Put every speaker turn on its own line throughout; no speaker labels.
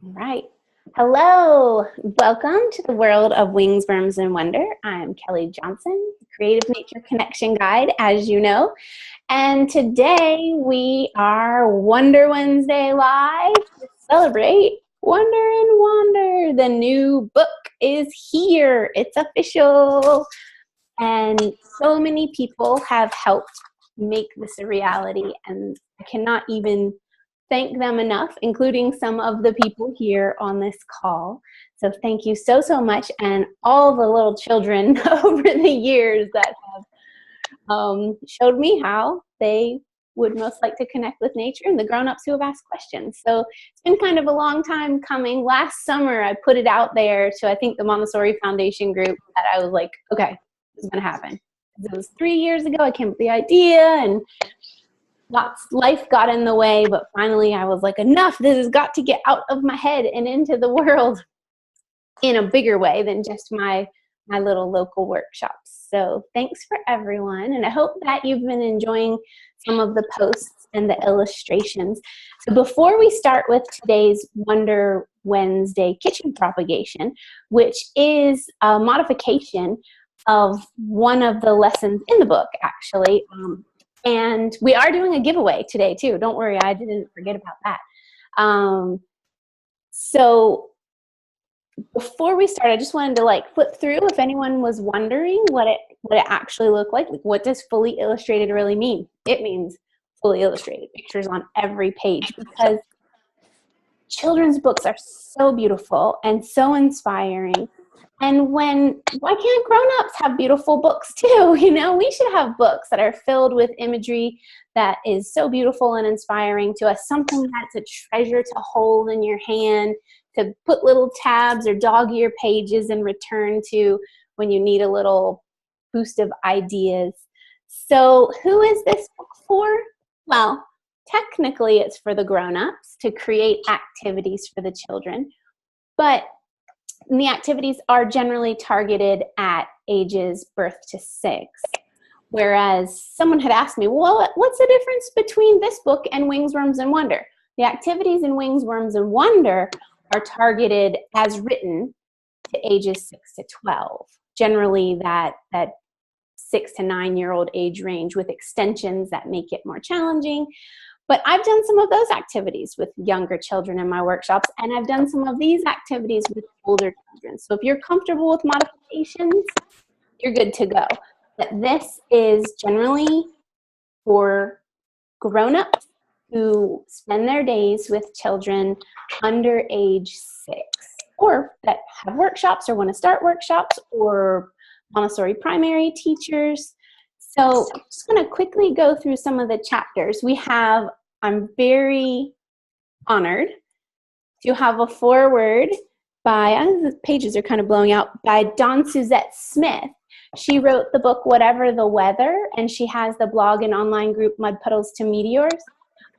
All right. Hello. Welcome to the world of wings, worms, and wonder. I'm Kelly Johnson, Creative Nature Connection Guide, as you know. And today we are Wonder Wednesday live to celebrate Wonder and Wander. The new book is here. It's official. And so many people have helped make this a reality, and I cannot even thank them enough, including some of the people here on this call. So thank you so, so much, and all the little children over the years that have showed me how they would most like to connect with nature, and the grown-ups who have asked questions. So it's been kind of a long time coming. Last summer, I put it out there to, I think, the Montessori Foundation group that I was like, okay, this is going to happen. It was 3 years ago. I came up with the idea, and life got in the way, but finally I was like, enough, this has got to get out of my head and into the world in a bigger way than just my little local workshops. So thanks for everyone, and I hope that you've been enjoying some of the posts and the illustrations. So before we start with today's Wonder Wednesday Kitchen Propagation, which is a modification of one of the lessons in the book, actually, and we are doing a giveaway today too. Don't worry, I didn't forget about that. So before we start, I just wanted to flip through if anyone was wondering what it actually looked like. What does fully illustrated really mean? It means fully illustrated, pictures on every page, because children's books are so beautiful and so inspiring. And why can't grown-ups have beautiful books too? You know, we should have books that are filled with imagery that is so beautiful and inspiring to us, something that's a treasure to hold in your hand, to put little tabs or dog-ear pages and return to when you need a little boost of ideas. So who is this book for? Well, technically it's for the grown-ups to create activities for the children, but the activities are generally targeted at ages birth to 6. Whereas someone had asked me, well, what's the difference between this book and Wings, Worms, and Wonder? The activities in Wings, Worms, and Wonder are targeted as written to ages 6 to 12. Generally that 6 to 9-year-old age range, with extensions that make it more challenging. But I've done some of those activities with younger children in my workshops, and I've done some of these activities with older children. So if you're comfortable with modifications, you're good to go. But this is generally for grown-ups who spend their days with children under age 6, or that have workshops or want to start workshops, or Montessori primary teachers. So I'm just going to quickly go through some of the chapters. I'm very honored to have a foreword by, the pages are kind of blowing out, by Dawn Suzette Smith. She wrote the book Whatever the Weather, and she has the blog and online group Mud Puddles to Meteors,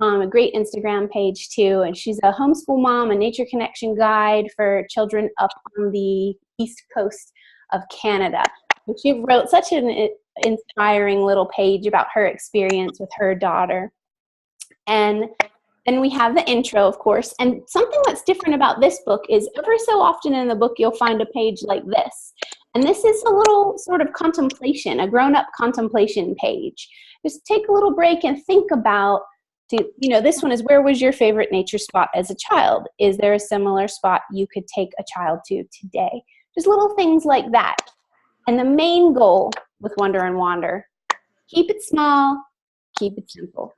a great Instagram page too. And she's a homeschool mom, a nature connection guide for children up on the east coast of Canada. And she wrote such an inspiring little page about her experience with her daughter. And then we have the intro, of course. And something that's different about this book is every so often in the book you'll find a page like this. And this is a little sort of contemplation, a grown-up contemplation page. Just take a little break and think about, this one is, where was your favorite nature spot as a child? Is there a similar spot you could take a child to today? Just little things like that. And the main goal with Wonder and Wander, keep it small, keep it simple.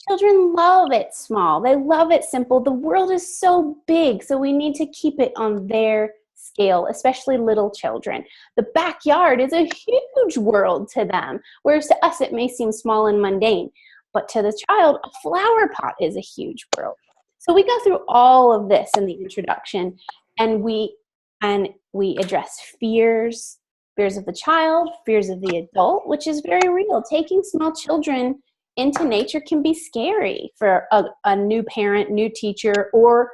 Children love it small. They love it simple. The world is so big, so we need to keep it on their scale, especially little children. The backyard is a huge world to them, whereas to us it may seem small and mundane. But to the child, a flower pot is a huge world. So we go through all of this in the introduction, and we address fears of the child, fears of the adult, which is very real. Taking small children into nature can be scary for a new parent, new teacher, or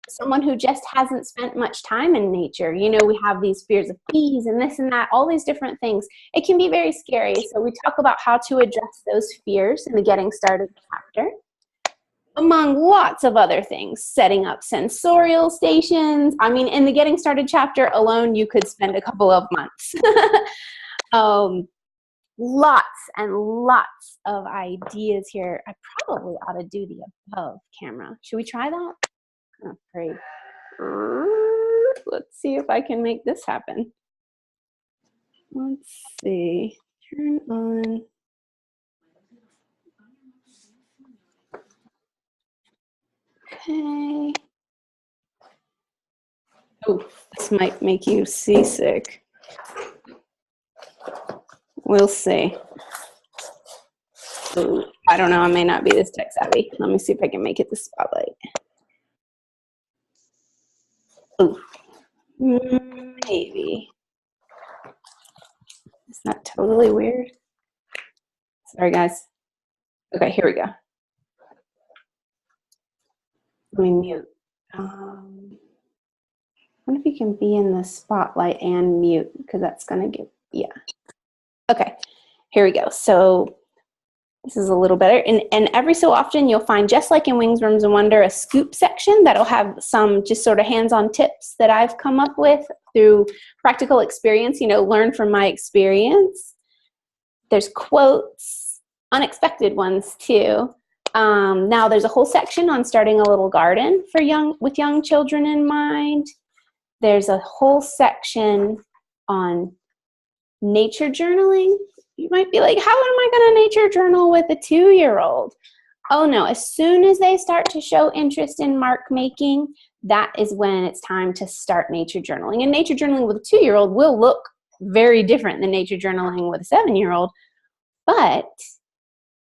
someone who just hasn't spent much time in nature. We have these fears of bees and this and that, all these different things. It can be very scary. So we talk about how to address those fears in the Getting Started chapter. among lots of other things, setting up sensorial stations. I mean, in the Getting Started chapter alone, you could spend a couple of months. Lots and lots of ideas here. I probably ought to do the above camera. Should we try that? Oh, great. Let's see if I can make this happen. Let's see. Turn on. Okay. Oh, this might make you seasick. We'll see. Ooh, I don't know. I may not be this tech savvy. Let me see if I can make it the spotlight. Ooh, maybe. Is that totally weird? Sorry, guys. Okay, here we go. Let me mute. I wonder if you can be in the spotlight and mute, because that's going to give, yeah. Okay, here we go. So this is a little better. And every so often you'll find, just like in Wings, Worms, and Wonder, a scoop section that'll have some just sort of hands-on tips that I've come up with through practical experience, you know, learn from my experience. There's quotes, unexpected ones too. Now there's a whole section on starting a little garden for with young children in mind. There's a whole section on nature journaling. You might be like, how am I going to nature journal with a 2-year-old? Oh no, as soon as they start to show interest in mark making, that is when it's time to start nature journaling. And nature journaling with a 2-year-old will look very different than nature journaling with a 7-year-old, but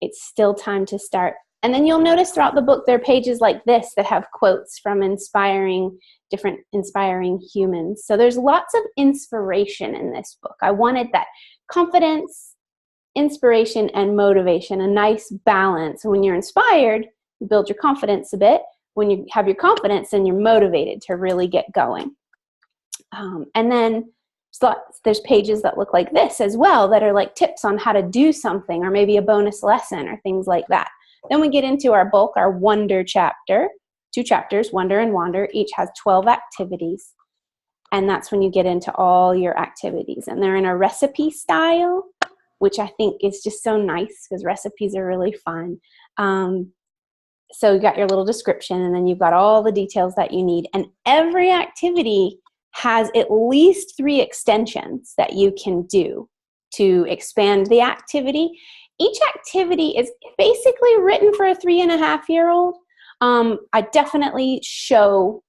it's still time to start. And then you'll notice throughout the book there are pages like this that have quotes from different inspiring humans. So there's lots of inspiration in this book. I wanted that confidence, inspiration, and motivation, a nice balance. When you're inspired, you build your confidence a bit. When you have your confidence, then you're motivated to really get going. And then there's pages that look like this as well that are like tips on how to do something, or maybe a bonus lesson or things like that. Then we get into our bulk, our Wonder chapter. 2 chapters, Wonder and Wander. Each has 12 activities. And that's when you get into all your activities. And they're in a recipe style, which I think is just so nice because recipes are really fun. So you got your little description, and then you've got all the details that you need. And every activity has at least 3 extensions that you can do to expand the activity. Each activity is basically written for a 3.5-year-old. I definitely show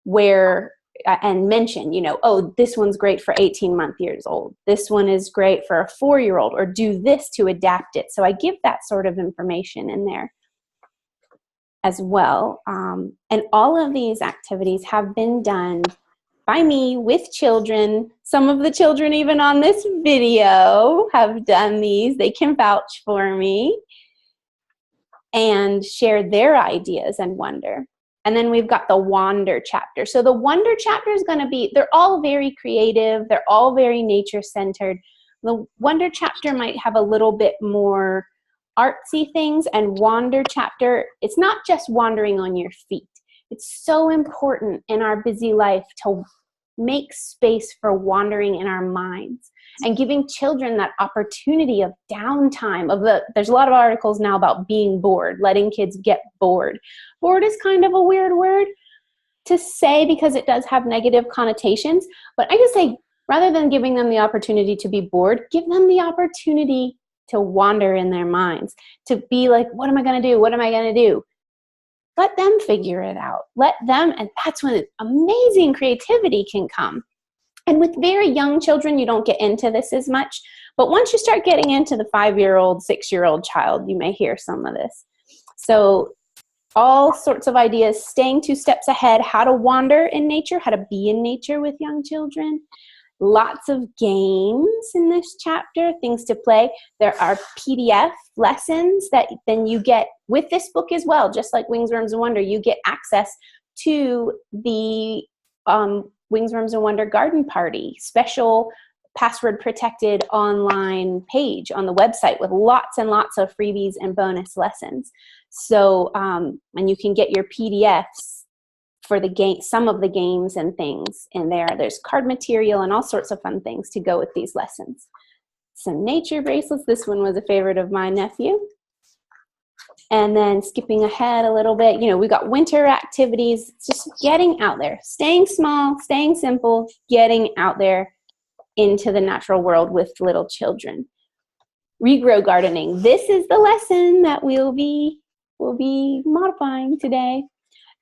where and mention, you know, oh, this one's great for 18-month-years old. This one is great for a 4-year-old, or do this to adapt it. So I give that sort of information in there as well. And all of these activities have been done by me with children. Some of the children even on this video have done these. They can vouch for me and share their ideas and wonder. And then we've got the Wander chapter. So the Wonder chapter is going to be, they're all very creative. They're all very nature-centered. The Wonder chapter might have a little bit more artsy things, and Wander chapter, it's not just wandering on your feet. It's so important in our busy life to make space for wandering in our minds and giving children that opportunity of downtime. There's a lot of articles now about being bored, letting kids get bored. Bored is kind of a weird word to say because it does have negative connotations, but I just say, rather than giving them the opportunity to be bored, give them the opportunity to wander in their minds, to be like, what am I going to do? What am I going to do? Let them figure it out. Let them, and that's when amazing creativity can come. And with very young children, you don't get into this as much. But once you start getting into the 5-year-old, 6-year-old child, you may hear some of this. So all sorts of ideas, staying 2 steps ahead, how to wander in nature, how to be in nature with young children. Lots of games in this chapter, things to play. There are PDF lessons that then you get with this book as well, just like Wings, Worms, and Wonder. You get access to the Wings, Worms, and Wonder Garden Party, special password-protected online page on the website with lots and lots of freebies and bonus lessons. So, and you can get your PDFs for the game, some of the games and things in there. There's card material and all sorts of fun things to go with these lessons. So nature bracelets, this one was a favorite of my nephew. And then skipping ahead a little bit, we got winter activities, just getting out there, staying small, staying simple, getting out there into the natural world with little children. Regrow gardening. This is the lesson that we'll be modifying today.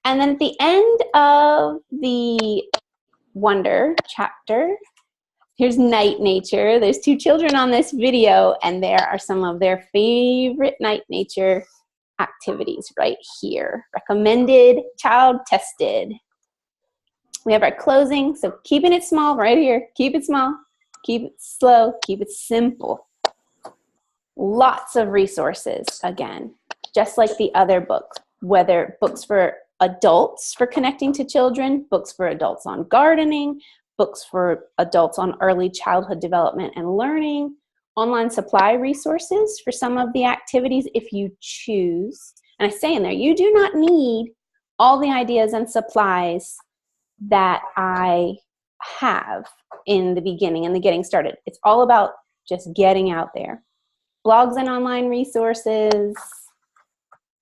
And then at the end of the Wonder chapter, here's night nature. There's 2 children on this video, and there are some of their favorite night nature activities right here. Recommended, child tested. We have our closing, so keeping it small right here. Keep it small, keep it slow, keep it simple. Lots of resources, again, just like the other books, whether books for adults for connecting to children, books for adults on gardening, books for adults on early childhood development and learning, online supply resources for some of the activities if you choose. And I say in there, you do not need all the ideas and supplies that I have in the beginning, in the getting started. It's all about just getting out there. Blogs and online resources,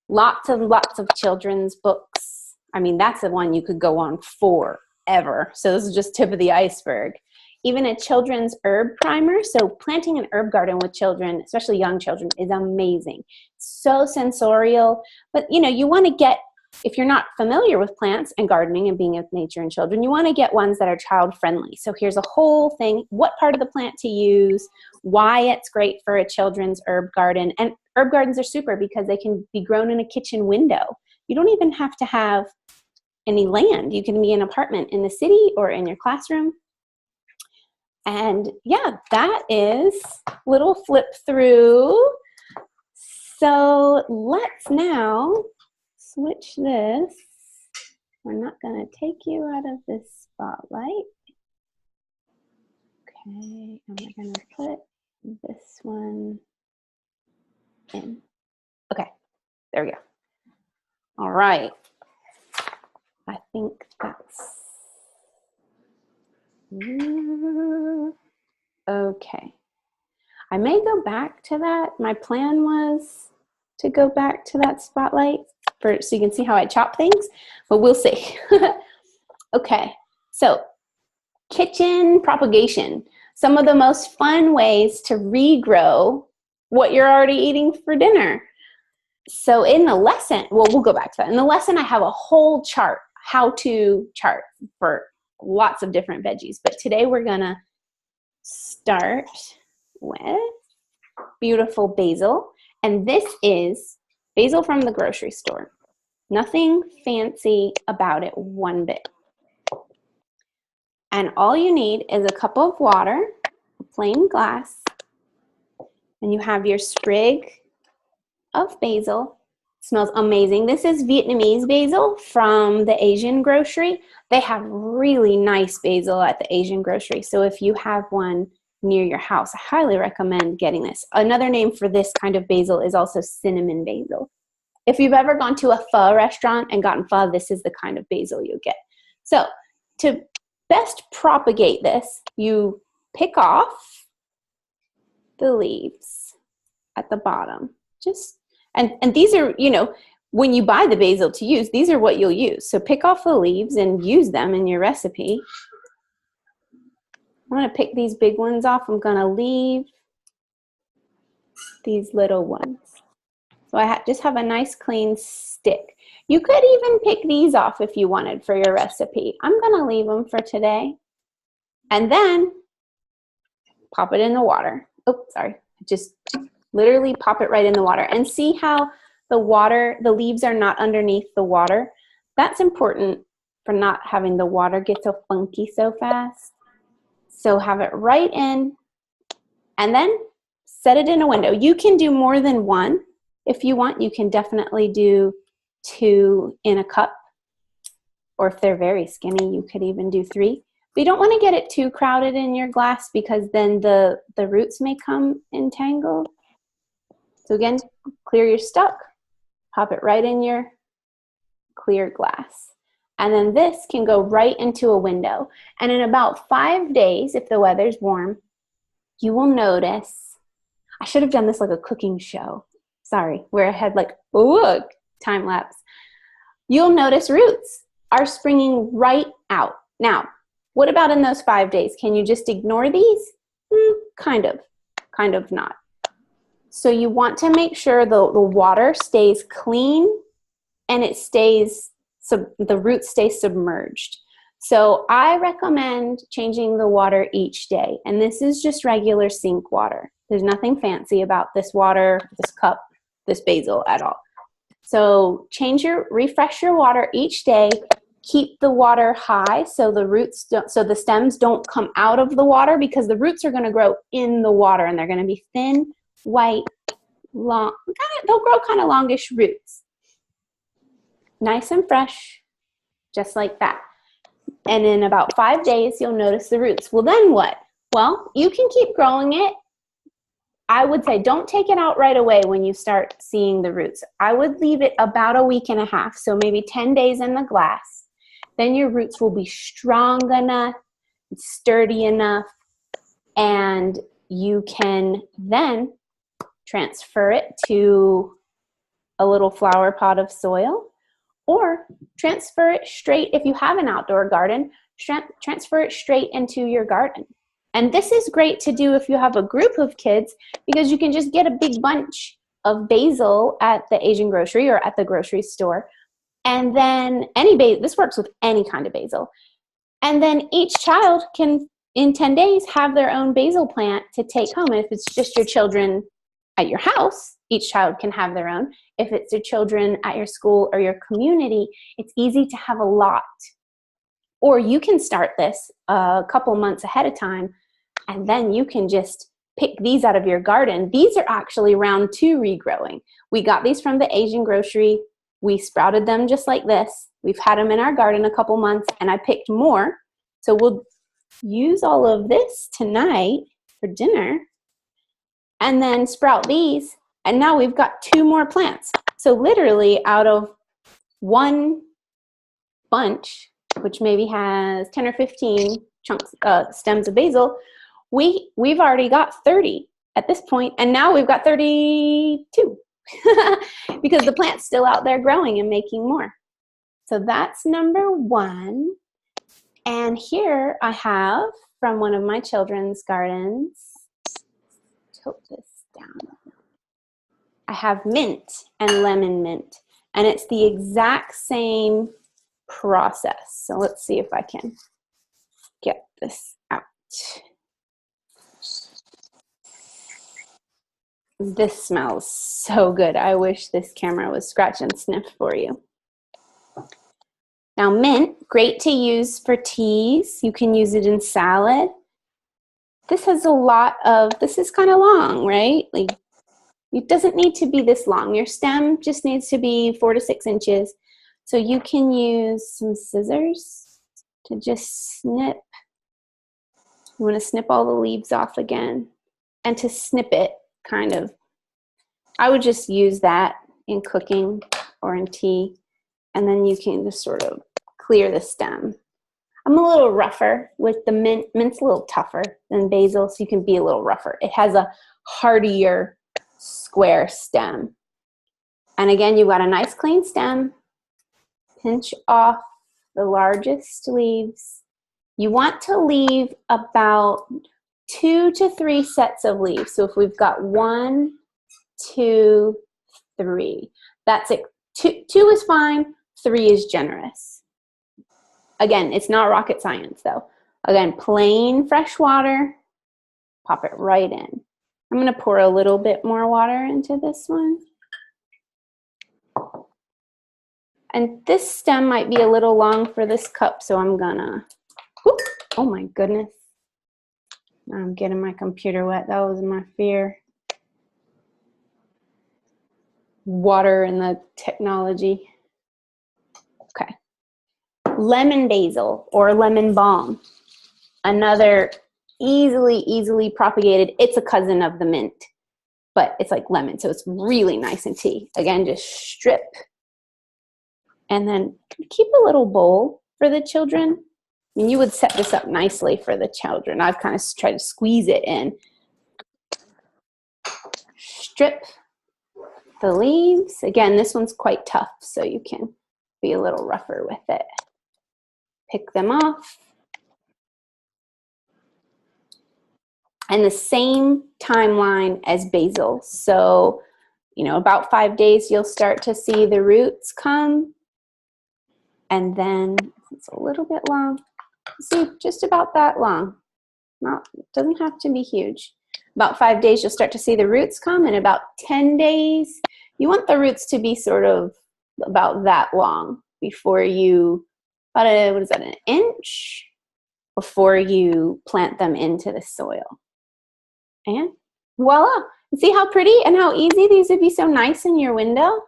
lots of children's books. I mean, that's the one you could go on forever. So this is just tip of the iceberg. Even a children's herb primer. So planting an herb garden with children, especially young children, is amazing. So sensorial. But you want to get, if you're not familiar with plants and gardening and being with nature and children, you want to get ones that are child friendly. So here's a whole thing, what part of the plant to use, why it's great for a children's herb garden. And herb gardens are super because they can be grown in a kitchen window. You don't even have to have any land. You can be in an apartment in the city or in your classroom. And yeah, that is a little flip through. So let's now switch this. We're not going to take you out of this spotlight. Okay, and we're going to put this one in. Okay, there we go. All right. I think that's okay. I may go back to that. My plan was to go back to that spotlight so you can see how I chop things, but we'll see. Okay, so kitchen propagation. Some of the most fun ways to regrow what you're already eating for dinner. So in the lesson, well, we'll go back to that. In the lesson, I have a whole chart, how-to chart for lots of different veggies. But today we're gonna start with beautiful basil. And this is basil from the grocery store. Nothing fancy about it one bit. And all you need is a cup of water, a plain glass, and you have your sprig of basil. It smells amazing. This is Vietnamese basil from the Asian grocery. They have really nice basil at the Asian grocery. So if you have one near your house, I highly recommend getting this. Another name for this kind of basil is also cinnamon basil. If you've ever gone to a pho restaurant and gotten pho, this is the kind of basil you get. So to best propagate this, you pick off the leaves at the bottom. And these are, when you buy the basil to use, these are what you'll use. So pick off the leaves and use them in your recipe. I'm going to pick these big ones off. I'm going to leave these little ones. So I just have a nice clean stick. You could even pick these off if you wanted for your recipe. I'm going to leave them for today. And then pop it in the water. Oh, sorry. Just literally pop it right in the water. And see how the leaves are not underneath the water. That's important for not having the water get so funky so fast. So have it right in and then set it in a window. You can do more than one. If you want, you can definitely do 2 in a cup. Or if they're very skinny, you could even do 3. But you don't want to get it too crowded in your glass because then the roots may come entangled. So again, clear your stock, Pop it right in your clear glass. And then this can go right into a window. And in about 5 days, if the weather's warm, you will notice, I should have done this like a cooking show. Sorry, where I had like, look, time lapse. You'll notice roots are springing right out. Now, what about in those 5 days? Can you just ignore these? Kind of not. So you want to make sure the water stays clean and it stays, so the roots stay submerged. So I recommend changing the water each day. And this is just regular sink water. There's nothing fancy about this water, this cup, this basil at all. So refresh your water each day. Keep the water high so the stems don't come out of the water, because the roots are going to grow in the water and they're going to be thin, white, long. They'll grow kind of longish roots. Nice and fresh, just like that. And in about 5 days, you'll notice the roots. Well, then what? Well, you can keep growing it. I would say don't take it out right away when you start seeing the roots. I would leave it about a week and a half, so maybe 10 days in the glass. Then your roots will be strong enough, sturdy enough, and you can then transfer it to a little flower pot of soil, or transfer it straight, if you have an outdoor garden, transfer it straight into your garden. And this is great to do if you have a group of kids, because you can just get a big bunch of basil at the Asian grocery or at the grocery store. And then this works with any kind of basil. And then each child can, in 10 days, have their own basil plant to take home. And if it's just your children at your house, each child can have their own. If it's your children at your school or your community, it's easy to have a lot. Or you can start this a couple months ahead of time, and then you can just pick these out of your garden. These are actually round 2 regrowing. We got these from the Asian grocery. We sprouted them just like this. We've had them in our garden a couple months, and I picked more. So we'll use all of this tonight for dinner, and then sprout these. And now we've got 2 more plants. So literally out of one bunch, which maybe has 10 or 15 chunks, stems of basil, we've already got 30 at this point, and now we've got 32 because the plant's still out there growing and making more. So that's number 1. And here I have from one of my children's gardens, tilt this down. I have mint and lemon mint, and it's the exact same process. So let's see if I can get this out. This smells so good. I wish this camera was scratch and sniff for you. Now mint, great to use for teas. You can use it in salad. This has this is kind of long, right? Like, it doesn't need to be this long. Your stem just needs to be 4 to 6 inches. So you can use some scissors to just snip. You want to snip all the leaves off again. And to snip it, kind of, I would just use that in cooking or in tea. And then you can just sort of clear the stem. I'm a little rougher with the mint. Mint's a little tougher than basil, so you can be a little rougher. It has a hardier square stem. And again, you've got a nice clean stem. Pinch off the largest leaves. You want to leave about 2 to 3 sets of leaves. So if we've got 1, 2, 3, that's it. 2 is fine, 3 is generous. Again, it's not rocket science though. Again, plain fresh water, pop it right in. I'm going to pour a little bit more water into this one. And this stem might be a little long for this cup, so I'm gonna, whoop, oh my goodness. I'm getting my computer wet. That was my fear. Water and the technology. Okay. Lemon basil or lemon balm. Another easily propagated, it's a cousin of the mint. but it's like lemon, so it's really nice and tea. Again, just strip, and then keep a little bowl for the children. I mean, you would set this up nicely for the children. I've kind of tried to squeeze it in. Strip the leaves. Again, this one's quite tough, so you can be a little rougher with it. Pick them off. And the same timeline as basil. So, about 5 days, you'll start to see the roots come. And then it's a little bit long. See, just about that long. Doesn't have to be huge. About 5 days, you'll start to see the roots come. And about 10 days, you want the roots to be sort of about that long before you, an inch before you plant them into the soil. And voila. See how pretty and how easy these would be so nice in your window?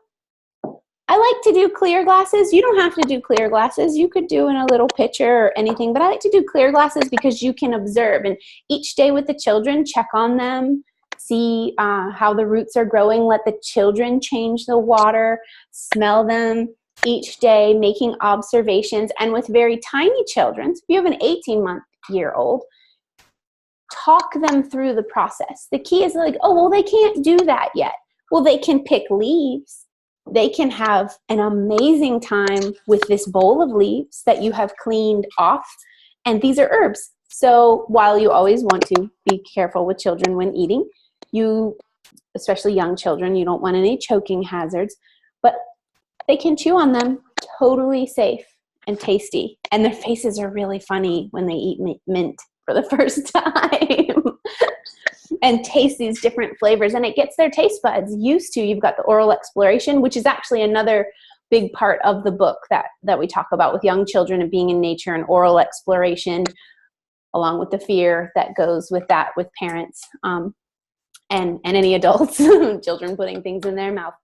I like to do clear glasses. You don't have to do clear glasses. You could do in a little pitcher or anything, but I like to do clear glasses because you can observe. And each day with the children, check on them, see how the roots are growing. Let the children change the water, smell them each day, making observations. And with very tiny children, so if you have an 18-month-year-old, talk them through the process. The key is like, oh, well, they can't do that yet. Well, they can pick leaves. They can have an amazing time with this bowl of leaves that you have cleaned off. And these are herbs. So while you always want to be careful with children when eating, especially young children, you don't want any choking hazards, but they can chew on them totally safe and tasty. And their faces are really funny when they eat mint for the first time. And taste these different flavors, and it gets their taste buds used to. You've got the oral exploration, which is actually another big part of the book that we talk about with young children and being in nature, and oral exploration, along with the fear that goes with that with parents and any adults, children putting things in their mouth.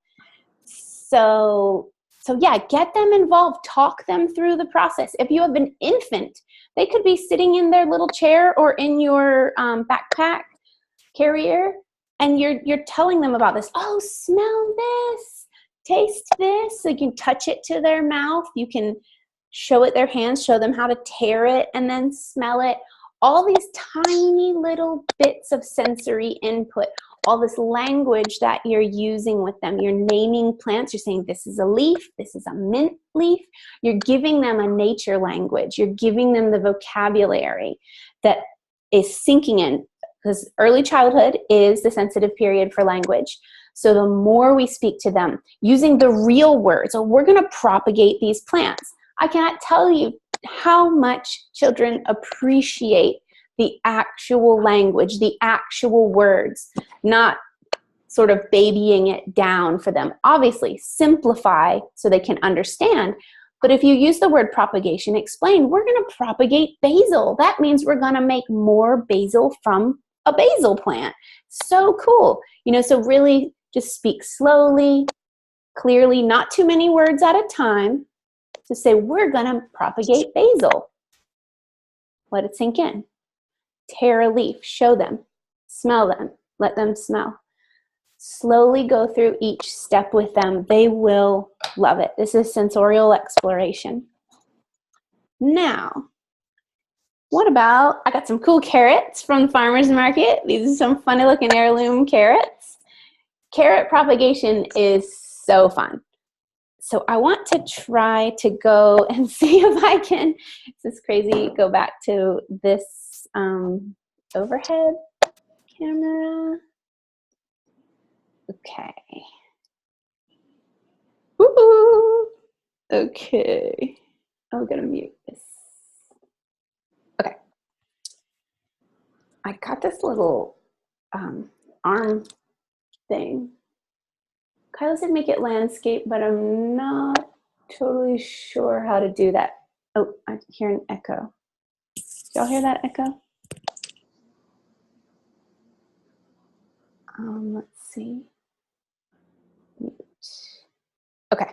So yeah, get them involved. Talk them through the process. If you have an infant, they could be sitting in their little chair or in your backpack carrier, and you're telling them about this. Oh, smell this, taste this. So you can touch it to their mouth. You can show it their hands, show them how to tear it and then smell it. All these tiny little bits of sensory input, all this language that you're using with them. You're naming plants. You're saying this is a leaf, this is a mint leaf. You're giving them a nature language. You're giving them the vocabulary that is sinking in. Because early childhood is the sensitive period for language. So the more we speak to them using the real words, we're going to propagate these plants. I cannot tell you how much children appreciate the actual language, the actual words, not sort of babying it down for them. Obviously, simplify so they can understand. But if you use the word propagation, explain, we're going to propagate basil. That means we're going to make more basil from a basil plant. So cool. So really just speak slowly, clearly, not too many words at a time, to say we're going to propagate basil. Let it sink in. Tear a leaf, show them, smell them, let them smell. Slowly go through each step with them. They will love it. This is sensorial exploration. Now, what about, I got some cool carrots from the farmer's market. These are some funny looking heirloom carrots. Carrot propagation is so fun. So I want to try to go and see if I can, this is crazy, go back to this overhead camera. Okay. Woo-hoo. Okay. I'm gonna mute this. Okay. I got this little arm thing. Kyla said make it landscape, but I'm not totally sure how to do that. Oh, I hear an echo. Y'all hear that echo? Let's see. Mute. Okay.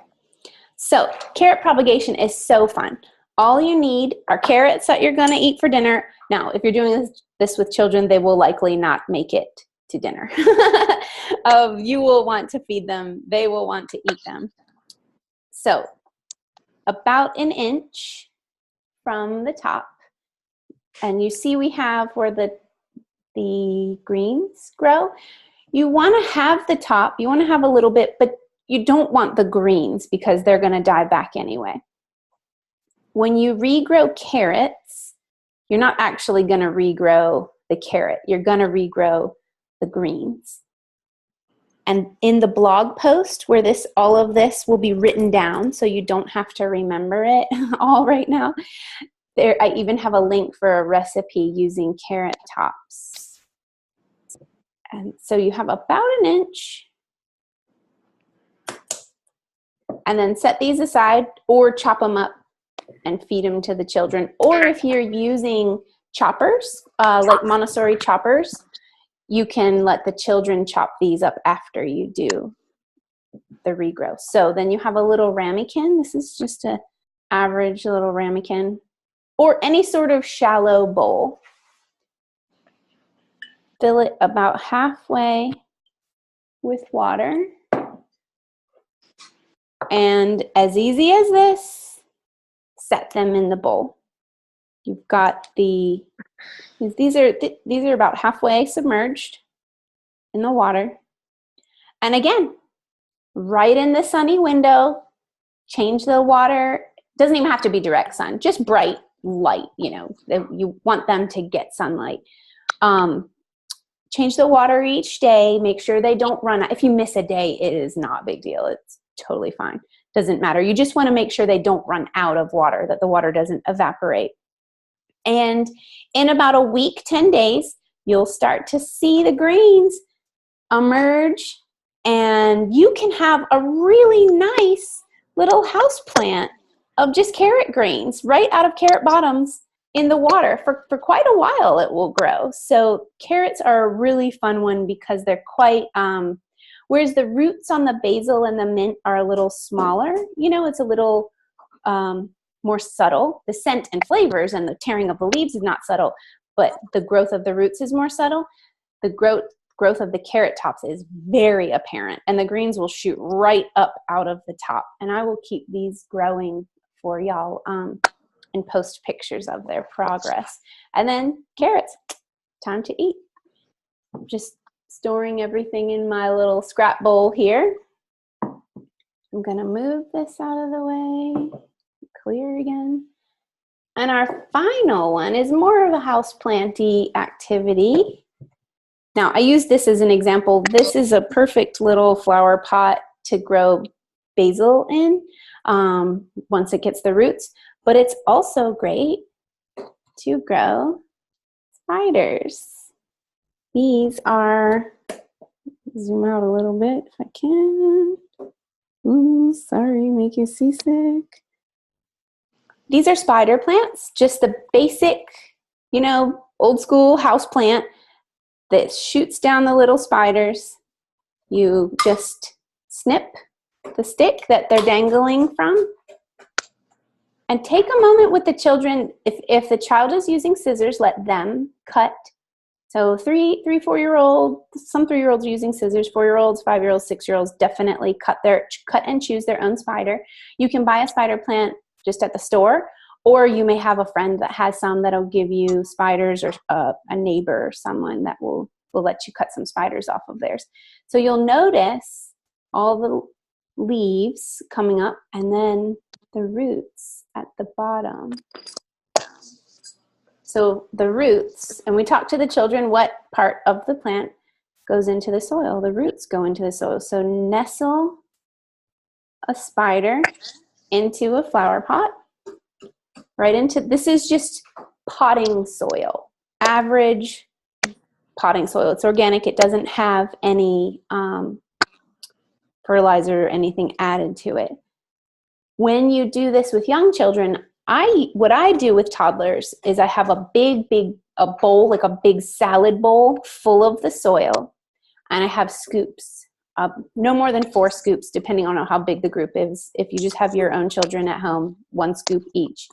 So carrot propagation is so fun. All you need are carrots that you're going to eat for dinner. Now, if you're doing this with children, they will likely not make it to dinner. You will want to feed them. They will want to eat them. So about an inch from the top. And you see we have where the greens grow. You want to have the top, you want to have a little bit, but you don't want the greens because they're going to die back anyway. When you regrow carrots, you're not actually going to regrow the carrot. You're going to regrow the greens. And in the blog post where all of this will be written down, so you don't have to remember it all right now, I even have a link for a recipe using carrot tops. And so you have about an inch. And then set these aside or chop them up and feed them to the children. Or if you're using choppers, like Montessori choppers, you can let the children chop these up after you do the regrowth. So then you have a little ramekin. This is just an average little ramekin. Or any sort of shallow bowl. Fill it about halfway with water. And as easy as this, set them in the bowl. You've got these are about halfway submerged in the water. And again, right in the sunny window, change the water. Doesn't even have to be direct sun, just bright light, you want them to get sunlight. Change the water each day. Make sure they don't run out. If you miss a day, it is not a big deal. It's totally fine. Doesn't matter. You just want to make sure they don't run out of water, that the water doesn't evaporate. And in about a week, 10 days, you'll start to see the greens emerge, and you can have a really nice little house plant of just carrot greens right out of carrot bottoms in the water. For quite a while it will grow. So carrots are a really fun one because they're quite, whereas the roots on the basil and the mint are a little smaller, it's a little more subtle. The scent and flavors and the tearing of the leaves is not subtle, but the growth of the roots is more subtle. The growth of the carrot tops is very apparent, and the greens will shoot right up out of the top. And I will keep these growing for y'all and post pictures of their progress. And then carrots, time to eat. I'm just storing everything in my little scrap bowl here. I'm gonna move this out of the way, clear again. And our final one is more of a houseplanty activity. Now, I use this as an example. This is a perfect little flower pot to grow basil in once it gets the roots, but it's also great to grow spiders. These are, zoom out a little bit if I can. Ooh, sorry, make you seasick. These are spider plants, just the basic, old school house plant that shoots down the little spiders. You just snip the stick that they're dangling from and take a moment with the children. If the child is using scissors, let them cut. So 4-year-old, some 3-year-olds are using scissors, 4-year-olds, 5-year-olds, 6-year-olds definitely cut and choose their own spider. You can buy a spider plant just at the store, or you may have a friend that has some that'll give you spiders, or a neighbor or someone that will let you cut some spiders off of theirs. So you'll notice all the leaves coming up and then the roots at the bottom. So the roots, and we talk to the children what part of the plant goes into the soil. The roots go into the soil. So nestle a spider into a flower pot, right into, this is just potting soil, average potting soil. It's organic. It doesn't have any fertilizer or anything added to it. When you do this with young children, what I do with toddlers is I have a bowl, like a big salad bowl full of the soil, and I have scoops, no more than 4 scoops, depending on how big the group is. If you just have your own children at home, 1 scoop each.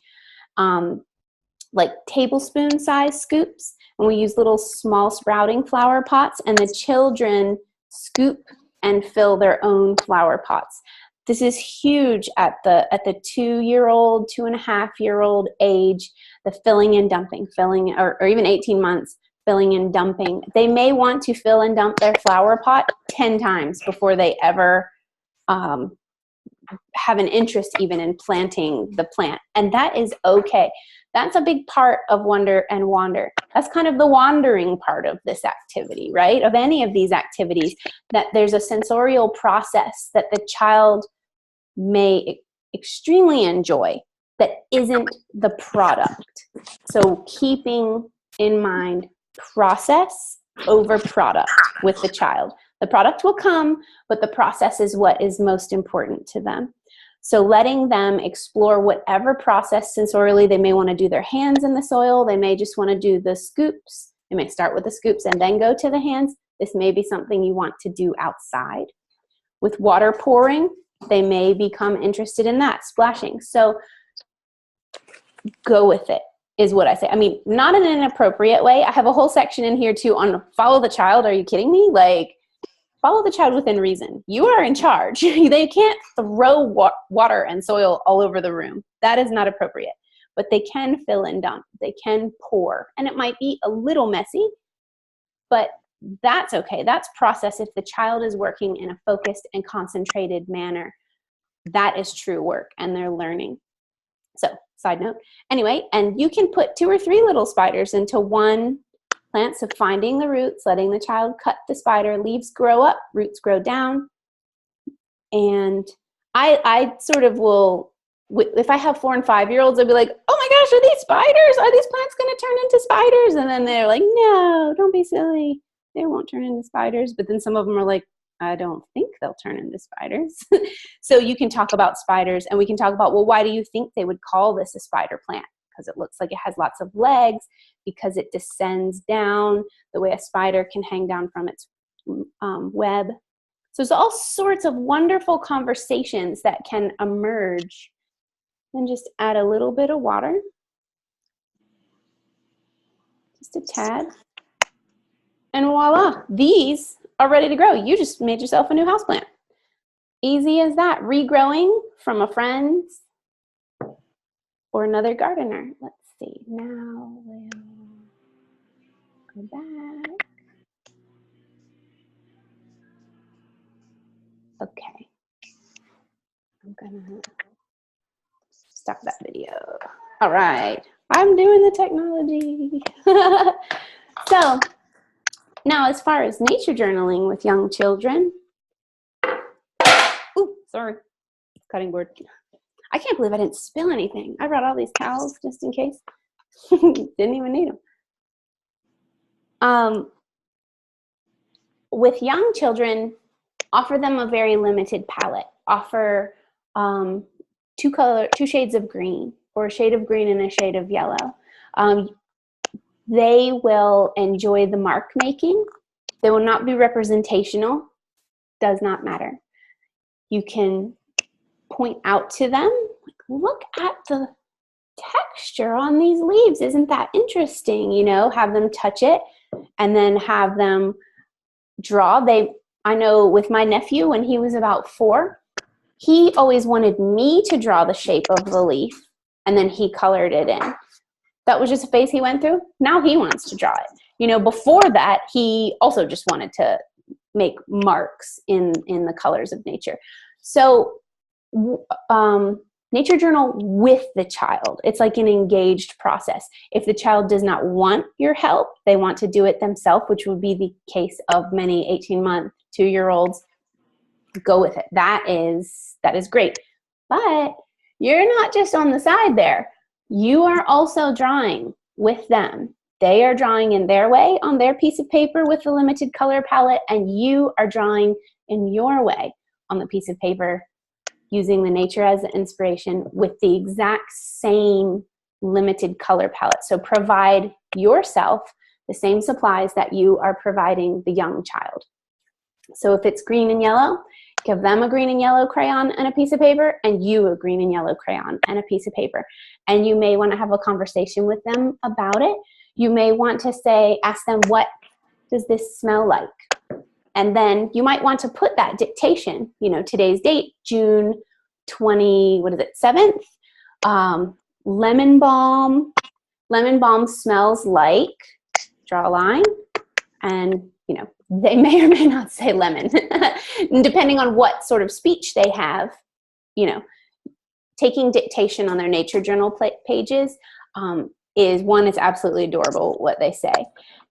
like tablespoon size scoops, and we use little small sprouting flower pots, and the children scoop and fill their own flower pots. This is huge at the 2-year-old, 2.5-year-old age, the filling and dumping, or even 18 months, filling and dumping. They may want to fill and dump their flower pot 10 times before they ever have an interest even in planting the plant. And that is okay. That's a big part of Wonder and Wander. That's kind of the wandering part of this activity, right? Of any of these activities, that there's a sensorial process that the child may extremely enjoy that isn't the product. So keeping in mind process over product with the child. The product will come, but the process is what is most important to them. So letting them explore whatever process sensorially. They may want to do their hands in the soil. They may just want to do the scoops. They may start with the scoops and then go to the hands. This may be something you want to do outside. With water pouring, they may become interested in that, splashing. So go with it is what I say. I mean, not in an inappropriate way. I have a whole section in here too on follow the child. Are you kidding me? Like, follow the child within reason. You are in charge. They can't throw water and soil all over the room. That is not appropriate. But they can fill and dump. They can pour. And it might be a little messy, but that's okay. That's process. If the child is working in a focused and concentrated manner, that is true work and they're learning. So, side note. Anyway, and you can put 2 or 3 little spiders into one plant. So finding the roots, letting the child cut the spider, leaves grow up, roots grow down. And I sort of will, if I have 4- and 5-year-olds, I'll be like, oh my gosh, are these spiders? Are these plants going to turn into spiders? And then they're like, no, don't be silly. They won't turn into spiders. But then some of them are like, I don't think they'll turn into spiders. So you can talk about spiders, and we can talk about, well, why do you think they would call this a spider plant? Because it looks like it has lots of legs, because it descends down the way a spider can hang down from its web. So there's all sorts of wonderful conversations that can emerge. And just add a little bit of water, just a tad. And voila, these are ready to grow. You just made yourself a new houseplant. Easy as that. Regrowing from a friend's or another gardener. Let's see. Now we'll go back. Okay. I'm gonna stop that video. All right. I'm doing the technology. So now, as far as nature journaling with young children, ooh, sorry, cutting board. I can't believe I didn't spill anything. I brought all these towels just in case. Didn't even need them. With young children, offer them a very limited palette. Offer 2 shades of green, or a shade of green and a shade of yellow. They will enjoy the mark making. They will not be representational. Does not matter. You can point out to them, look at the texture on these leaves. Isn't that interesting? You know, have them touch it and then have them draw. I know with my nephew, when he was about 4, he always wanted me to draw the shape of the leaf, and then he colored it in. That was just a phase he went through. Now he wants to draw it. You know, before that, he also just wanted to make marks in the colors of nature. So nature journal with the child. It's like an engaged process. If the child does not want your help, they want to do it themselves, which would be the case of many 18-month, 2-year-olds, go with it. That is great. But you're not just on the side there. You are also drawing with them. They are drawing in their way on their piece of paper with a limited color palette, and you are drawing in your way on the piece of paper using the nature as an inspiration with the exact same limited color palette. So provide yourself the same supplies that you are providing the young child. So if it's green and yellow, Give them a green and yellow crayon and a piece of paper, and you a green and yellow crayon and a piece of paper. And you may want to have a conversation with them about it. You may want to say, ask them, what does this smell like? And then you might want to put that dictation, you know, today's date, June 7th. Lemon balm. Lemon balm smells like, draw a line, and, you know, they may or may not say lemon. Depending on what sort of speech they have, you know, taking dictation on their nature journal pages is, one, it's absolutely adorable what they say.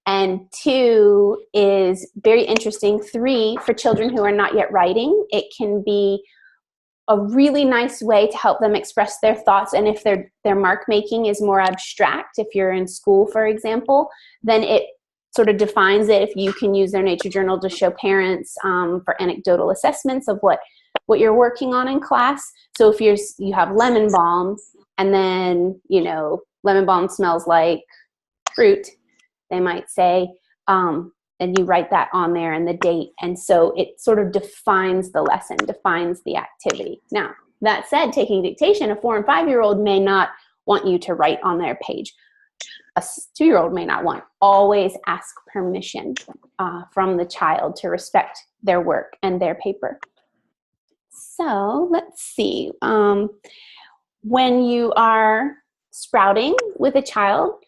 And 2 is very interesting. 3, for children who are not yet writing, it can be a really nice way to help them express their thoughts. And if their mark making is more abstract, if you're in school, for example, then it sort of defines it. If you can use their nature journal to show parents for anecdotal assessments of what you're working on in class. So if you have lemon balm, and then, you know, lemon balm smells like fruit, they might say, and you write that on there and the date. And so it sort of defines the lesson, defines the activity. Now, that said, taking dictation, a 4- and 5-year-old may not want you to write on their page. A 2-year-old may not want. Always ask permission from the child to respect their work and their paper. So let's see. When you are sprouting with a child,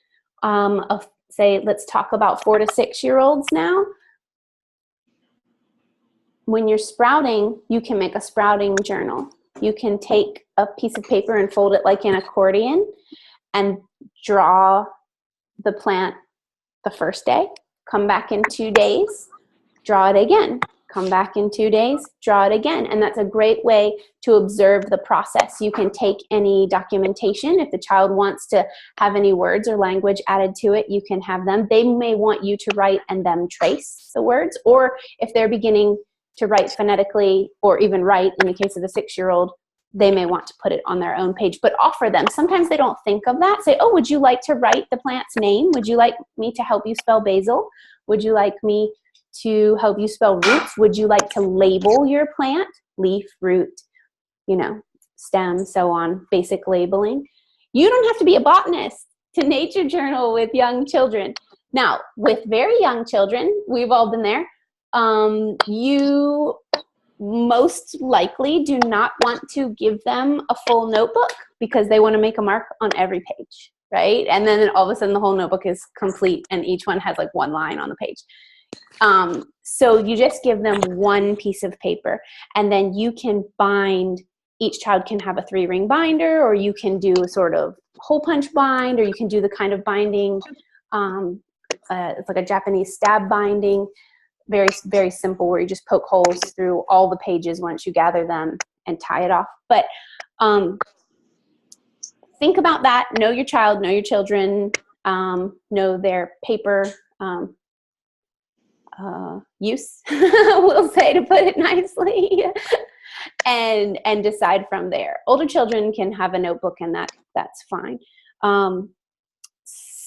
say, let's talk about 4- to 6-year-olds now. When you're sprouting, you can make a sprouting journal. You can take a piece of paper and fold it like an accordion and draw the plant the first day, come back in 2 days, draw it again, come back in 2 days, draw it again. And that's a great way to observe the process. You can take any documentation. If the child wants to have any words or language added to it, you can have them. They may want you to write and them trace the words, or if they're beginning to write phonetically, or even write, in the case of the 6-year-old, they may want to put it on their own page, but offer them. Sometimes they don't think of that. Say, oh, would you like to write the plant's name? Would you like me to help you spell basil? Would you like me to help you spell roots? Would you like to label your plant? Leaf, root, you know, stem, so on, basic labeling. You don't have to be a botanist to nature journal with young children. Now, with very young children, we've all been there, you most likely do not want to give them a full notebook because they want to make a mark on every page, right? And then all of a sudden the whole notebook is complete and each one has like 1 line on the page. So you just give them 1 piece of paper, and then you can bind. Each child can have a 3-ring binder, or you can do a sort of hole punch bind, or you can do the kind of binding, it's like a Japanese stab binding, very, very simple, where you just poke holes through all the pages once you gather them and tie it off. But think about that. Know your child, know your children, know their paper use, we'll say, to put it nicely, and decide from there. Older children can have a notebook, and that's fine.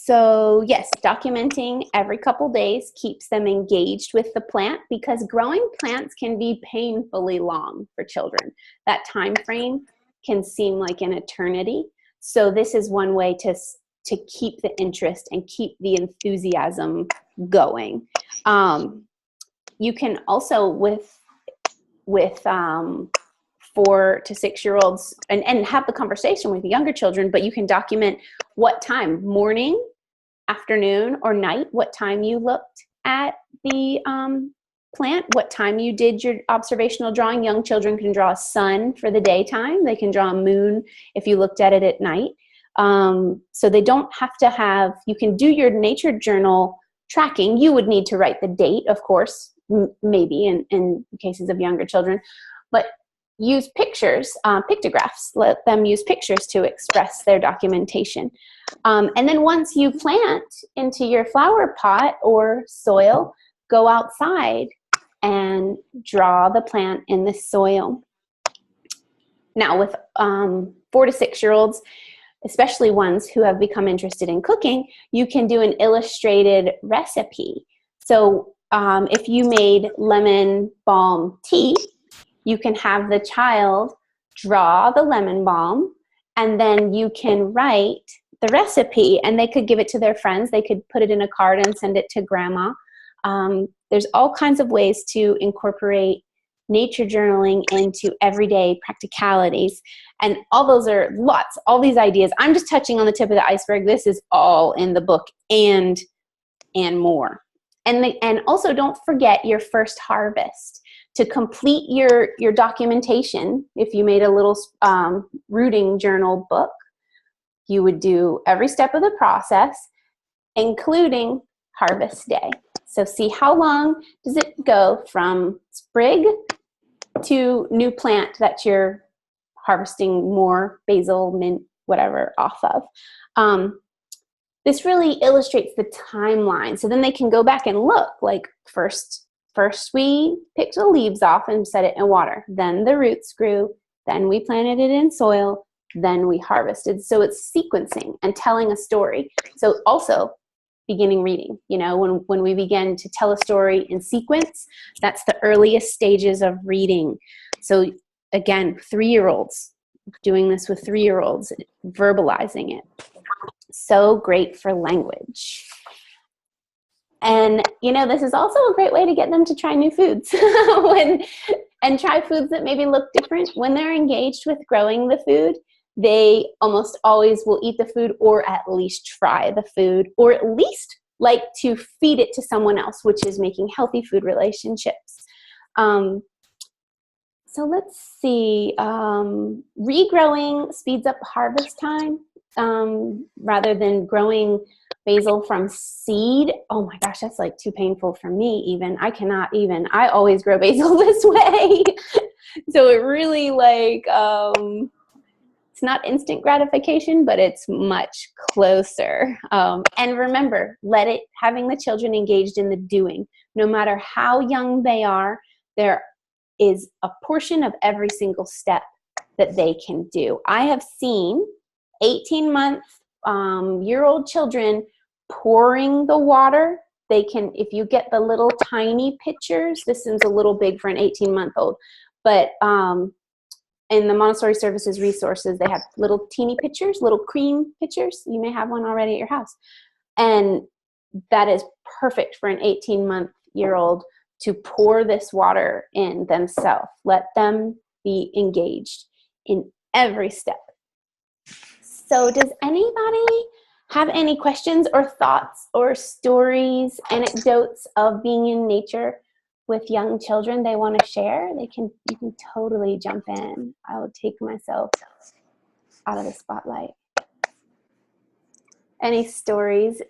So yes, documenting every couple days keeps them engaged with the plant, because growing plants can be painfully long for children. That time frame can seem like an eternity. So this is one way to keep the interest and keep the enthusiasm going. You can also, with 4- to 6-year-olds, and have the conversation with younger children, but you can document what time, morning, afternoon, or night, what time you looked at the plant, what time you did your observational drawing. Young children can draw a sun for the daytime. They can draw a moon if you looked at it at night. So they don't have to have, you can do your nature journal tracking. You would need to write the date, of course, maybe in cases of younger children, but use pictures, pictographs. Let them use pictures to express their documentation. And then once you plant into your flower pot or soil, go outside and draw the plant in the soil. Now with 4- to 6-year-olds, especially ones who have become interested in cooking, you can do an illustrated recipe. So if you made lemon balm tea, you can have the child draw the lemon balm, and then you can write the recipe, and they could give it to their friends. They could put it in a card and send it to grandma. There's all kinds of ways to incorporate nature journaling into everyday practicalities. And all those are lots, all these ideas. I'm just touching on the tip of the iceberg. This is all in the book and more. And also don't forget your first harvest. To complete your documentation, if you made a little rooting journal book, you would do every step of the process, including harvest day. So see how long does it go from sprig to new plant that you're harvesting more basil, mint, whatever off of. This really illustrates the timeline. So then they can go back and look, like first we picked the leaves off and set it in water. Then the roots grew. Then we planted it in soil. Then we harvested. So it's sequencing and telling a story. So also beginning reading, you know, when we begin to tell a story in sequence, that's the earliest stages of reading. So again, 3-year-olds, doing this with 3-year-olds, verbalizing it. So great for language. And, you know, this is also a great way to get them to try new foods and try foods that maybe look different. When they're engaged with growing the food, they almost always will eat the food, or at least try the food, or at least like to feed it to someone else, which is making healthy food relationships. So let's see, regrowing speeds up harvest time rather than growing basil from seed. Oh my gosh, that's like too painful for me even. I always grow basil this way. So it really like, it's not instant gratification, but it's much closer. And remember, having the children engaged in the doing, no matter how young they are, there is a portion of every single step that they can do. I have seen 18-month-year-old children pouring the water. They can, if you get the little tiny pitchers, this is a little big for an 18-month-old, but in the Montessori Services resources, they have little teeny pitchers, little cream pitchers. You may have one already at your house. And that is perfect for an 18-month-year-old to pour this water in themselves. Let them be engaged in every step. So does anybody have any questions or thoughts or stories, anecdotes of being in nature with young children they want to share? You can totally jump in. I will take myself out of the spotlight. Any stories?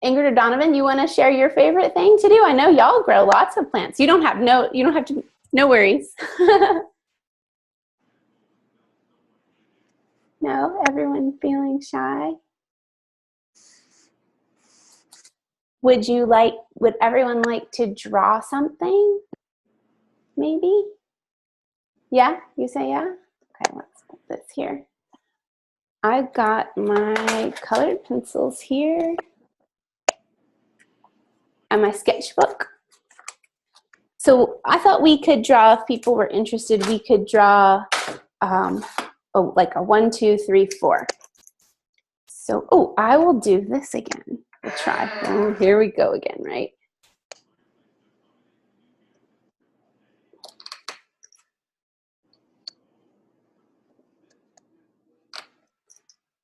Ingrid or Donovan, you want to share your favorite thing to do? I know y'all grow lots of plants. You don't have to, no worries. No, everyone feeling shy? Would everyone like to draw something? Maybe? Yeah, you say yeah? Okay, let's put this here. I've got my colored pencils here and my sketchbook. So I thought we could draw, if people were interested, we could draw like a 1, 2, 3, 4. So, I will do this again. We'll try. Oh, here we go again, right?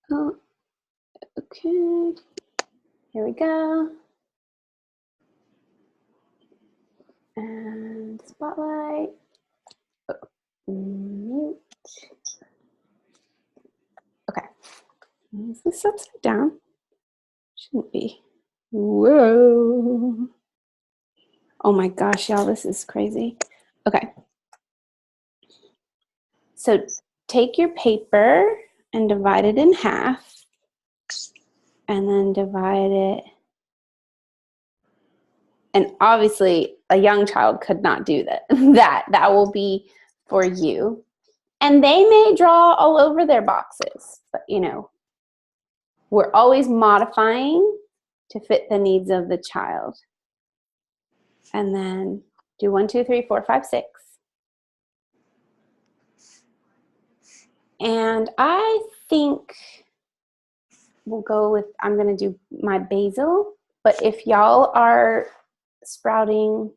Oh, okay. Here we go. And spotlight. Mute. Okay. Is this upside down? Shouldn't be. Whoa. Oh my gosh, y'all, this is crazy. Okay. So take your paper and divide it in half. And then divide it. And obviously, a young child could not do that. That will be for you. And they may draw all over their boxes, but you know, we're always modifying to fit the needs of the child. And then do 1, 2, 3, 4, 5, 6. And I think we'll go with, I'm going to do my basil. But if y'all are sprouting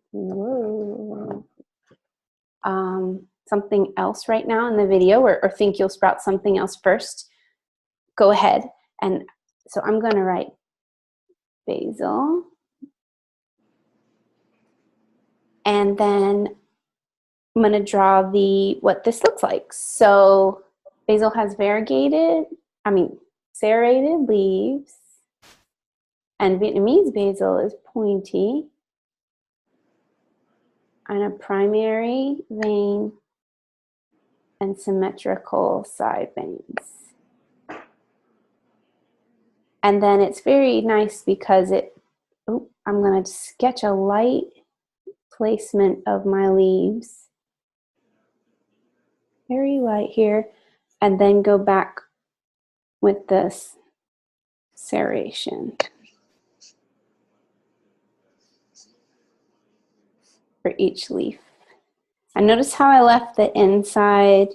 something else right now in the video, or think you'll sprout something else first, go ahead. And so I'm going to write basil. And then I'm going to draw what this looks like. So basil has serrated leaves, and Vietnamese basil is pointy, and a primary vein and symmetrical side veins. And then it's very nice because I'm going to sketch a light placement of my leaves, very light here, and then go back with this serration for each leaf. And notice how I left the inside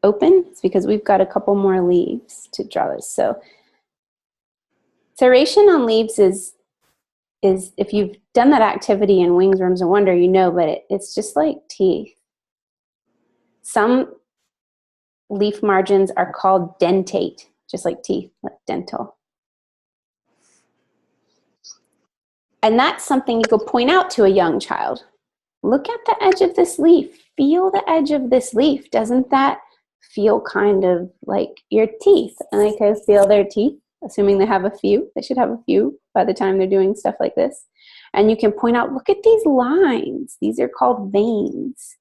open? It's because we've got a couple more leaves to draw this. So serration on leaves is if you've done that activity in Wings, Worms, and Wonder, you know, but it's just like teeth. Some leaf margins are called dentate, just like teeth, like dental. And that's something you could point out to a young child. Look at the edge of this leaf. Feel the edge of this leaf. Doesn't that feel kind of like your teeth? And they can feel their teeth, assuming they have a few. They should have a few by the time they're doing stuff like this. And you can point out, look at these lines. These are called veins.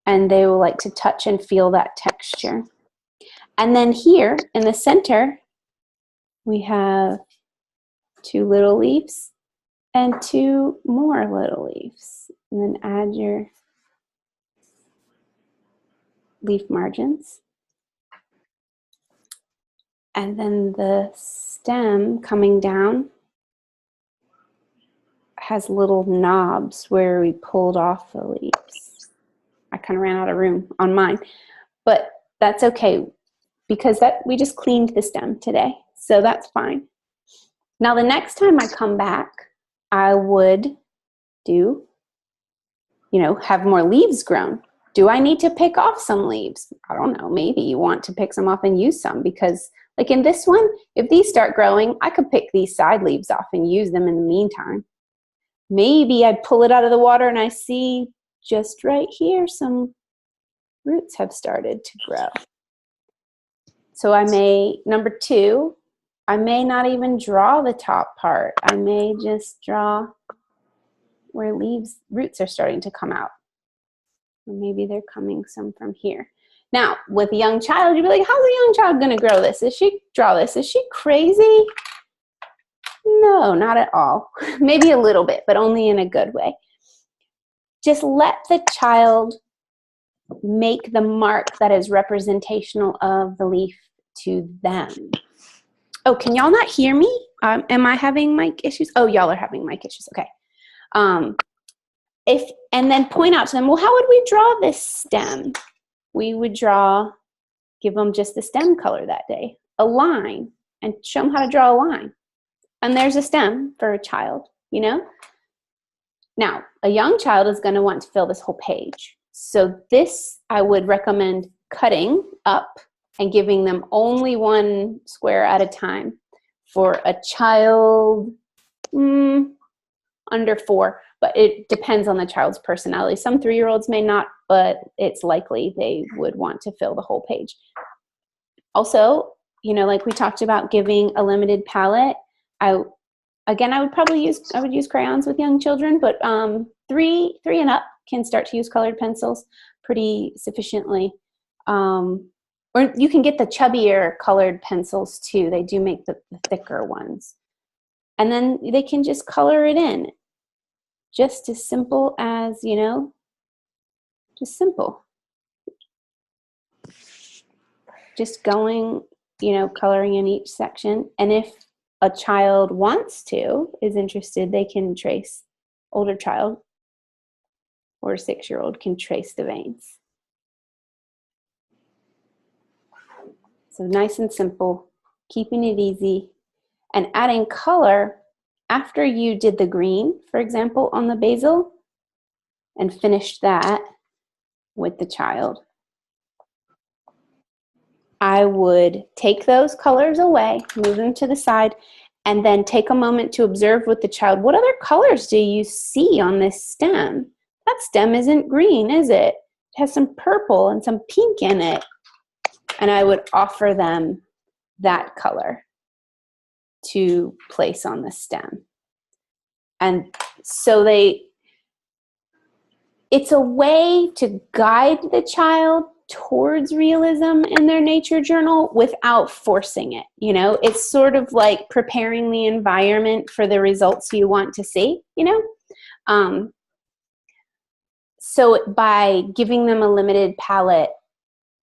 And they will like to touch and feel that texture. And then here in the center, we have 2 little leaves and 2 more little leaves. And then add your leaf margins. And then the stem coming down has little knobs where we pulled off the leaves. I kind of ran out of room on mine, but that's okay because we just cleaned the stem today, so that's fine. Now the next time I come back, I would have more leaves grown. Do I need to pick off some leaves? I don't know, maybe you want to pick some off and use some, because like in this one, if these start growing, I could pick these side leaves off and use them in the meantime. Maybe I'd pull it out of the water and I see just right here some roots have started to grow. So number 2, I may not even draw the top part. I may just draw where roots are starting to come out. Or maybe they're coming some from here. Now, with a young child, you'd be like, how's a young child going to draw this? Is she crazy? No, not at all. Maybe a little bit, but only in a good way. Just let the child make the mark that is representational of the leaf to them. Oh, can y'all not hear me? Am I having mic issues? Oh, y'all are having mic issues. Okay. And then point out to them, well, how would we draw this stem? We would give them just the stem color that day, a line, and show them how to draw a line. And there's a stem for a child, Now, a young child is going to want to fill this whole page. So this, I would recommend cutting up and giving them only 1 square at a time. For a child under 4, but it depends on the child's personality. Some 3-year-olds may not, but it's likely they would want to fill the whole page. Also, like we talked about giving a limited palette, I would use crayons with young children, but 3 and up can start to use colored pencils pretty sufficiently. Or you can get the chubbier colored pencils too. They do make the thicker ones. And then they can just color it in. Just as simple as, just simple. Just going, coloring in each section. And if a child is interested, they can trace, older child or a 6-year-old can trace the veins. So nice and simple, keeping it easy, and adding color after you did the green, for example, on the basil, and finished that with the child. I would take those colors away, move them to the side, and then take a moment to observe with the child, what other colors do you see on this stem? That stem isn't green, is it? It has some purple and some pink in it. And I would offer them that color to place on the stem. And so it's a way to guide the child towards realism in their nature journal without forcing it. You know, it's sort of like preparing the environment for the results you want to see, you know? So by giving them a limited palette,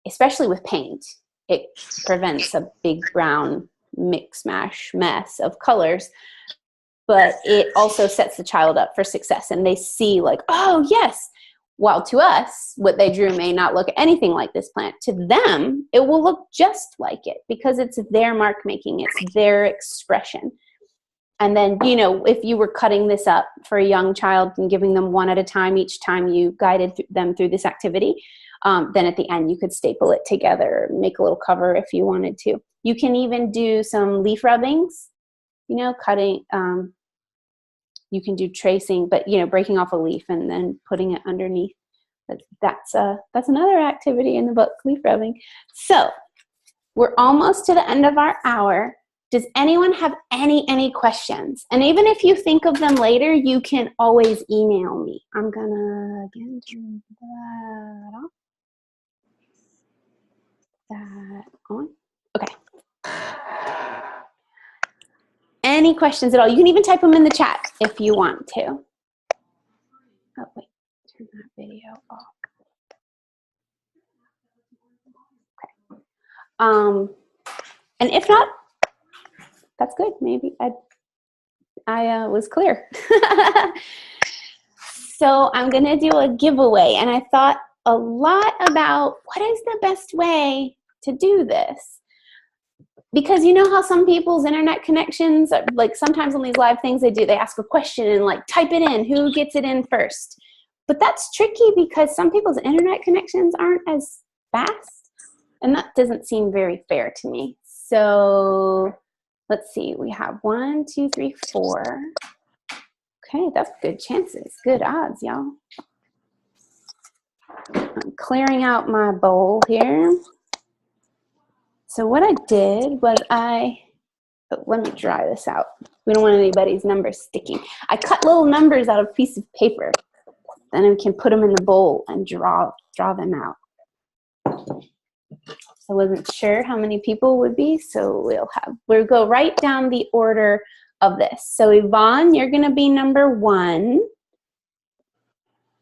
especially with paint, it prevents a big brown mix mash mess of colors, but it also sets the child up for success, and they see like, oh yes, while to us what they drew may not look anything like this plant, to them it will look just like it because it's their mark making, it's their expression. And then, you know, if you were cutting this up for a young child and giving them one at a time each time you guided them through this activity, then at the end you could staple it together, make a little cover if you wanted to. You can even do some leaf rubbings, you know, cutting, you can do tracing, but, you know, breaking off a leaf and then putting it underneath. But that's another activity in the book, leaf rubbing. So we're almost to the end of our hour. Does anyone have any questions? And even if you think of them later, you can always email me. I'm gonna again turn that off. That on. Okay. Any questions at all? You can even type them in the chat if you want to. Oh wait, turn that video off. Okay. And if not, that's good. Maybe I was clear. So I'm gonna do a giveaway, and I thought a lot about what is the best way to do this. Because you know how some people's internet connections, like sometimes on these live things they ask a question and like type it in, who gets it in first. But that's tricky because some people's internet connections aren't as fast, and that doesn't seem very fair to me. So let's see, we have 1, 2, 3, 4. Okay, that's good chances, good odds, y'all. I'm clearing out my bowl here. So what I did was let me dry this out. We don't want anybody's numbers sticking. I cut little numbers out of a piece of paper. Then we can put them in the bowl and draw them out. I wasn't sure how many people would be, so we'll go right down the order of this. So Yvonne, you're gonna be number 1.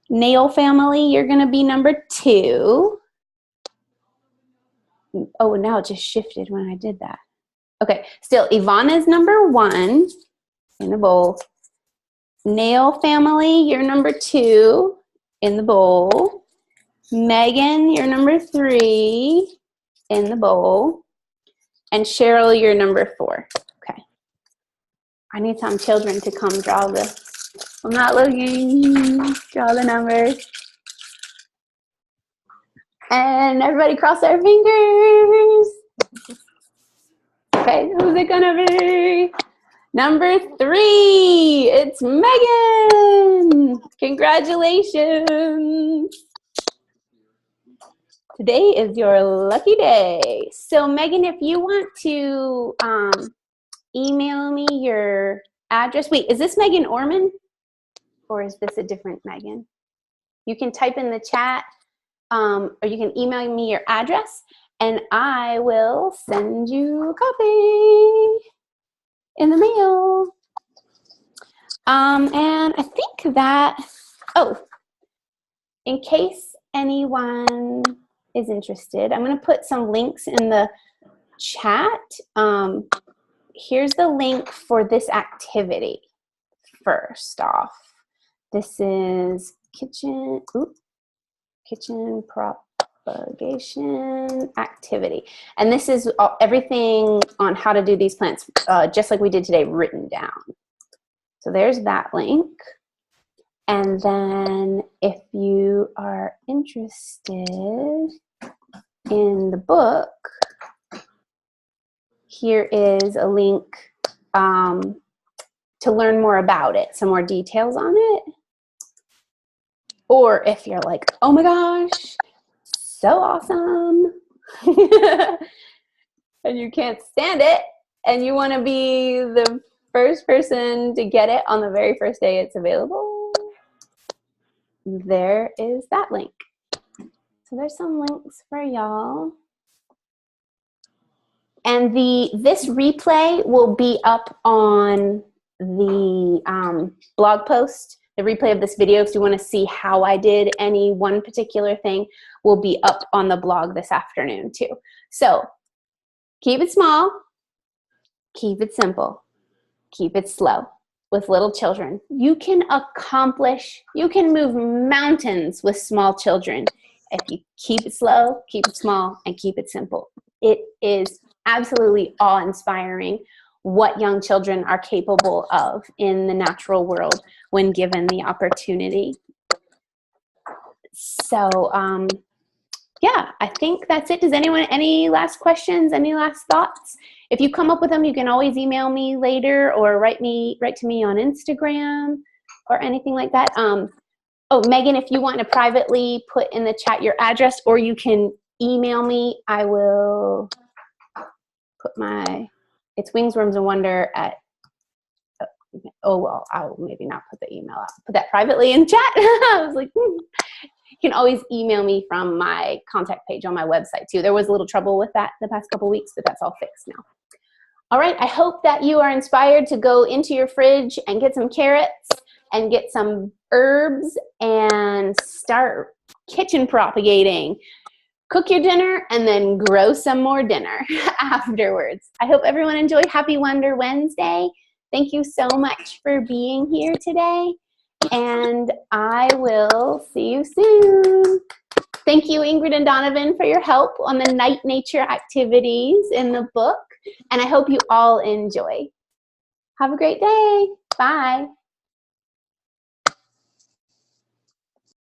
Nail family, you're gonna be number 2. Oh, now it just shifted when I did that. Okay, still, Yvonne is number 1 in the bowl. Nail family, you're number 2 in the bowl. Megan, you're number 3 in the bowl. And Cheryl, you're number 4. Okay. I need some children to come draw the, I'm not looking, draw the numbers. And everybody cross their fingers. Okay, who's it gonna be? Number 3, it's Megan. Congratulations. Today is your lucky day. So Megan, if you want to email me your address. Wait, is this Megan Orman? Or is this a different Megan? You can type in the chat or you can email me your address and I will send you a copy in the mail. And I think that, oh, in case anyone is interested, I'm going to put some links in the chat. Here's the link for this activity. First off, this is Kitchen propagation activity. And this is everything on how to do these plants, just like we did today, written down. So there's that link. And then if you are interested in the book, here is a link to learn more about it, some more details on it. Or if you're like, oh my gosh, so awesome, and you can't stand it, and you want to be the first person to get it on the very first day it's available, there is that link. So there's some links for y'all. And this replay will be up on the blog post. The replay of this video, if you want to see how I did any one particular thing, will be up on the blog this afternoon too. So keep it small, keep it simple, keep it slow. With little children, you can move mountains with small children if you keep it slow, keep it small, and keep it simple. It is absolutely awe-inspiring what young children are capable of in the natural world when given the opportunity. So yeah, I think that's it. Does anyone, any last questions, any last thoughts? If you come up with them, you can always email me later or write to me on Instagram or anything like that. Oh, Megan, if you want to privately put in the chat your address, or you can email me, I will put it's Wings, Worms, and Wonder at, oh, well, I'll maybe not put the email out. Put that privately in chat. I was like, You can always email me from my contact page on my website too. There was a little trouble with that the past couple weeks, but that's all fixed now. All right, I hope that you are inspired to go into your fridge and get some carrots and get some herbs and start kitchen propagating. Cook your dinner and then grow some more dinner afterwards. I hope everyone enjoyed Happy Wonder Wednesday. Thank you so much for being here today, and I will see you soon. Thank you, Ingrid and Donovan, for your help on the night nature activities in the book, and I hope you all enjoy. Have a great day. Bye.